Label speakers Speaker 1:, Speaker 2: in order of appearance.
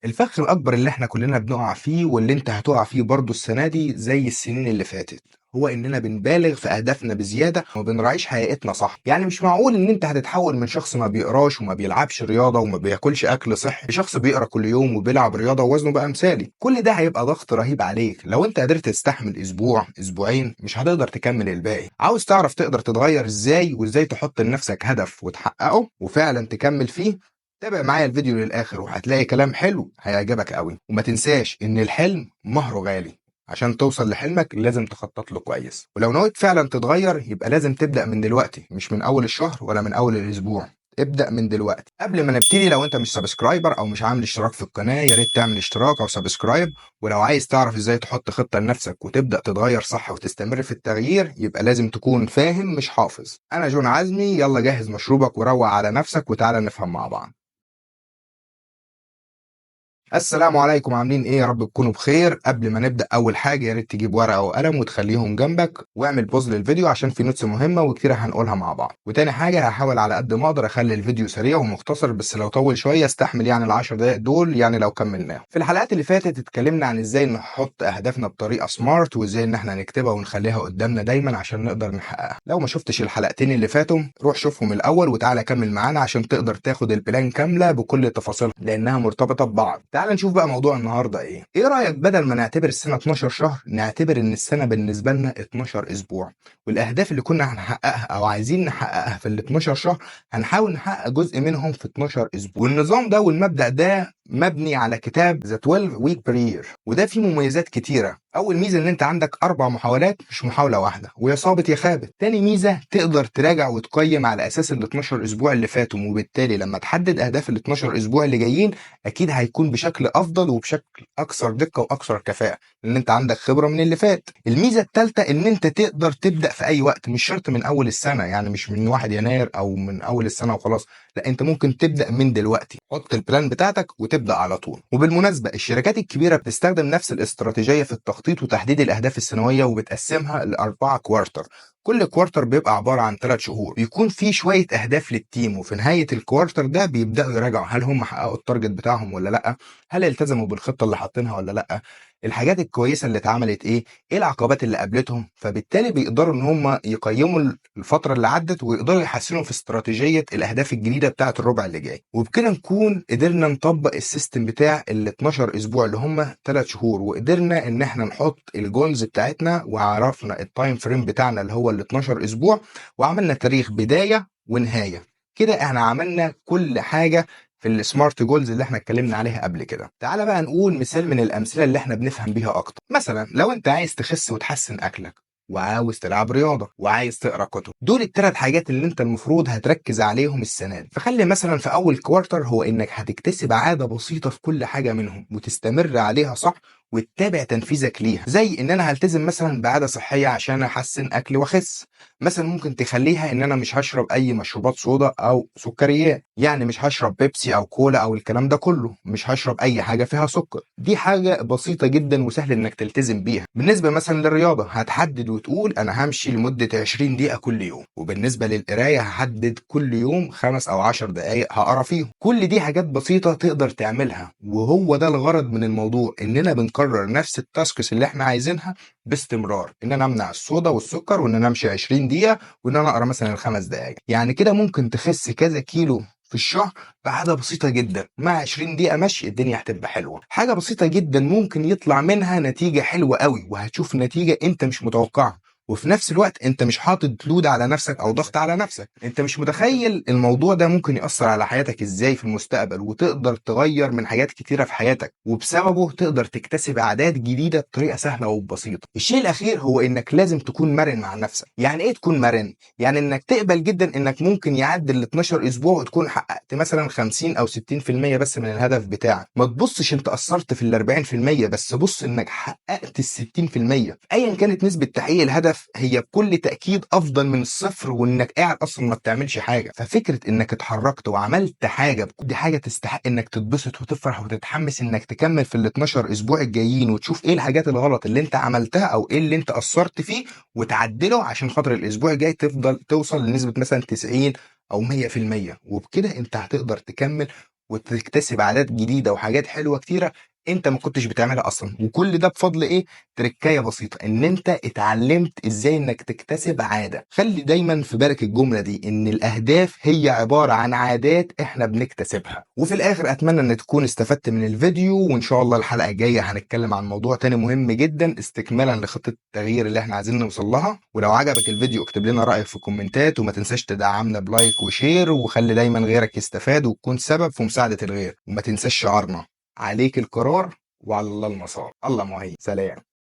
Speaker 1: الفخ الأكبر اللي إحنا كلنا بنقع فيه واللي أنت هتقع فيه برضه السنة دي زي السنين اللي فاتت، هو إننا بنبالغ في أهدافنا بزيادة وما بنراعيش حقيقتنا صح. يعني مش معقول إن أنت هتتحول من شخص ما بيقراش وما بيلعبش رياضة وما بياكلش أكل صحي لشخص بيقرا كل يوم وبيلعب رياضة ووزنه بقى مثالي. كل ده هيبقى ضغط رهيب عليك. لو أنت قدرت تستحمل أسبوع أسبوعين مش هتقدر تكمل الباقي. عاوز تعرف تقدر تتغير إزاي وإزاي تحط لنفسك هدف وتحققه وفعلا تكمل فيه؟ تابع معايا الفيديو للآخر وهتلاقي كلام حلو هيعجبك قوي. وما تنساش إن الحلم مهره غالي. عشان توصل لحلمك لازم تخطط له كويس، ولو نويت فعلا تتغير يبقى لازم تبدأ من دلوقتي، مش من أول الشهر ولا من أول الأسبوع. ابدأ من دلوقتي. قبل ما نبتدي، لو انت مش سبسكرايبر او مش عامل اشتراك في القناة يا ريت تعمل اشتراك او سبسكرايب. ولو عايز تعرف ازاي تحط خطة لنفسك وتبدأ تتغير صح وتستمر في التغيير يبقى لازم تكون فاهم مش حافظ. انا جون عزمي، يلا جهز مشروبك وروق على نفسك وتعالى نفهم مع بعض. السلام عليكم، عاملين ايه؟ يا رب تكونوا بخير. قبل ما نبدا، اول حاجه يا ريت تجيب ورقه وقلم وتخليهم جنبك واعمل بوز للفيديو عشان في نوتس مهمه وكتير هنقولها مع بعض. وتاني حاجه هحاول على قد ما اقدر اخلي الفيديو سريع ومختصر، بس لو طول شويه استحمل يعني ال10 دقائق دول يعني لو كملناهم. في الحلقات اللي فاتت اتكلمنا عن ازاي نحط اهدافنا بطريقه سمارت وازاي ان احنا نكتبها ونخليها قدامنا دايما عشان نقدر نحققها. لو ما شفتش الحلقتين اللي فاتوا روح شوفهم الاول وتعالى كمل معانا عشان تقدر تاخد البلان كامله بكل تفاصيلها لانها مرتبطه ببعض. تعال نشوف بقى موضوع النهارده ايه رايك بدل ما نعتبر السنه 12 شهر نعتبر ان السنه بالنسبه لنا 12 اسبوع، والاهداف اللي كنا هنحققها او عايزين نحققها في ال 12 شهر هنحاول نحقق جزء منهم في 12 اسبوع. والنظام ده والمبدا ده مبني على كتاب ذا 12 ويك برير، وده فيه مميزات كتيره. اول ميزه ان انت عندك 4 محاولات مش محاوله واحده، ويا صابت يا خابت. تاني ميزه تقدر تراجع وتقيم على اساس ال 12 اسبوع اللي فاتوا، وبالتالي لما تحدد اهداف ال 12 اسبوع اللي جايين اكيد هيكون بشكل افضل وبشكل اكثر دقه واكثر كفاءه لان انت عندك خبره من اللي فات. الميزه الثالثه ان انت تقدر تبدا في اي وقت، مش شرط من اول السنه، يعني مش من 1 يناير او من اول السنه وخلاص، لا انت ممكن تبدا من دلوقتي. حط البلان بتاعتك وتبدا على طول. وبالمناسبه الشركات الكبيره بتستخدم نفس الاستراتيجيه في التخطيط وتحديد الاهداف السنويه وبتقسمها ل4 كوارتر. كل كوارتر بيبقى عباره عن 3 شهور، بيكون في شويه اهداف للتيم، وفي نهايه الكوارتر ده بيبداوا يراجعوا هل هم حققوا التارجت بتاعهم ولا لا، هل التزموا بالخطه اللي حاطينها ولا لا، الحاجات الكويسه اللي اتعملت ايه العقبات اللي قابلتهم. فبالتالي بيقدروا ان هم يقيموا الفتره اللي عدت ويقدروا يحسنوا في استراتيجيه الاهداف الجديده بتاعه الربع اللي جاي. وبكده نكون قدرنا نطبق السيستم بتاع ال 12 اسبوع اللي هم 3 شهور، وقدرنا ان احنا نحط الجولز بتاعتنا وعرفنا التايم فريم بتاعنا اللي هو ال 12 اسبوع، وعملنا تاريخ بدايه ونهايه. كده احنا عملنا كل حاجه في السمارت جولز اللي احنا اتكلمنا عليها قبل كده. تعالى بقى نقول مثال من الامثله اللي احنا بنفهم بيها اكتر. مثلا لو انت عايز تخس وتحسن اكلك وعاوز تلعب رياضه وعايز تقرا كتب، دول ال3 حاجات اللي انت المفروض هتركز عليهم السنه دي. فخلي مثلا في اول كوارتر هو انك هتكتسب عاده بسيطه في كل حاجه منهم وتستمر عليها صح وتتابع تنفيذك ليها. زي ان انا هلتزم مثلا بعاده صحيه عشان احسن اكلي واخس. مثلا ممكن تخليها ان انا مش هشرب اي مشروبات صودا او سكريات، يعني مش هشرب بيبسي او كولا او الكلام ده كله، مش هشرب اي حاجه فيها سكر. دي حاجه بسيطه جدا وسهل انك تلتزم بيها. بالنسبه مثلا للرياضه هتحدد وتقول انا همشي لمده 20 دقيقه كل يوم. وبالنسبه للقرايه هحدد كل يوم 5 او 10 دقائق هقرا فيهم. كل دي حاجات بسيطه تقدر تعملها، وهو ده الغرض من الموضوع، اننا بنكرر نفس التاسكس اللي احنا عايزينها باستمرار، ان انا امنع الصودا والسكر وان انا امشي 20 دقيقه وان انا اقرا مثلا ال5 دقائق. يعني كده ممكن تخس كذا كيلو في الشهر بعادة بسيطة جدا. مع 20 دقيقة مشي الدنيا هتبقى حلوة. حاجة بسيطة جدا ممكن يطلع منها نتيجة حلوة قوي، وهتشوف نتيجة انت مش متوقعها، وفي نفس الوقت انت مش حاطط لود على نفسك او ضغط على نفسك. انت مش متخيل الموضوع ده ممكن يأثر على حياتك ازاي في المستقبل، وتقدر تغير من حاجات كتيرة في حياتك، وبسببه تقدر تكتسب عادات جديدة بطريقة سهلة وبسيطة. الشيء الاخير هو انك لازم تكون مرن مع نفسك. يعني ايه تكون مرن؟ يعني انك تقبل جدا انك ممكن يعدي ال 12 اسبوع وتكون حققت مثلا 50 او 60% بس من الهدف بتاعك. ما تبصش انت قصرت في ال 40%، بس بص انك حققت ال 60%. ايا كانت نسبة تحقيق الهدف هي بكل تأكيد افضل من الصفر وانك قاعد اصلا ما بتعملش حاجة. ففكرة انك اتحركت وعملت حاجة دي حاجة تستحق انك تتبسط وتفرح وتتحمس انك تكمل في ال 12 اسبوع الجايين وتشوف ايه الحاجات الغلط اللي انت عملتها او ايه اللي انت قصرت فيه وتعدله عشان خاطر الاسبوع الجاي تفضل توصل لنسبة مثلا 90 او 100%. وبكده انت هتقدر تكمل وتكتسب عادات جديدة وحاجات حلوة كتيرة انت ما كنتش بتعملها اصلا. وكل ده بفضل ايه؟ تركاية بسيطة، ان انت اتعلمت ازاي انك تكتسب عادة. خلي دايما في بالك الجملة دي، ان الاهداف هي عبارة عن عادات احنا بنكتسبها. وفي الاخر اتمنى ان تكون استفدت من الفيديو، وان شاء الله الحلقة الجاية هنتكلم عن موضوع تاني مهم جدا استكمالا لخطة التغيير اللي احنا عايزين نوصل لها. ولو عجبك الفيديو اكتب لنا رأيك في الكومنتات، وما تنساش تدعمنا بلايك وشير، وخلي دايما غيرك يستفاد وتكون سبب في مساعدة الغير. وما تنساش شعارنا: عليك القرار وعلى الله المسار. الله معين. سلام.